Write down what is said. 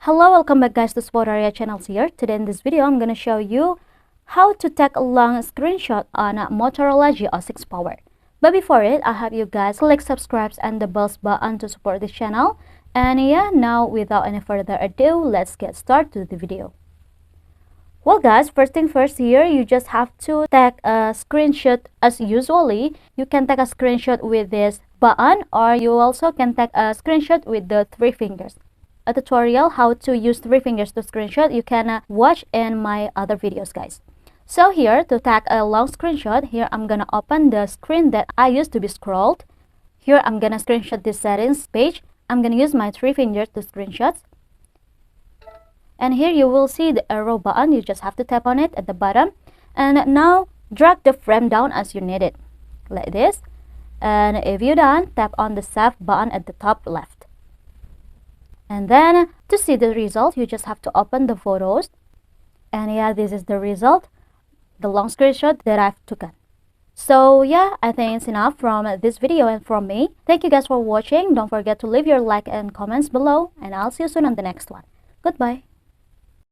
Hello, welcome back guys to Sportaria channels here. Today in this video, I'm gonna show you how to take a long screenshot on a Motorola G06 Power. But before it, I have you guys click subscribe and the bells button to support this channel. And yeah, now without any further ado, let's get started to the video. Well guys, first thing first here, you just have to take a screenshot as usually. You can take a screenshot with this button, or you also can take a screenshot with the 3 fingers. A tutorial how to use 3 fingers to screenshot you can watch in my other videos guys. So here, to take a long screenshot, here I'm gonna open the screen that I used to be scrolled. Here I'm gonna screenshot this settings page. I'm gonna use my 3 fingers to screenshot. And here you will see the arrow button. You just have to tap on it at the bottom. And now drag the frame down as you need it, like this. And if you're done, tap on the save button at the top left. And then to see the result, you just have to open the photos. And yeah, this is the result, the long screenshot that I've taken. So yeah, I think it's enough from this video and from me. Thank you guys for watching. Don't forget to leave your like and comments below, and I'll see you soon on the next one. Goodbye.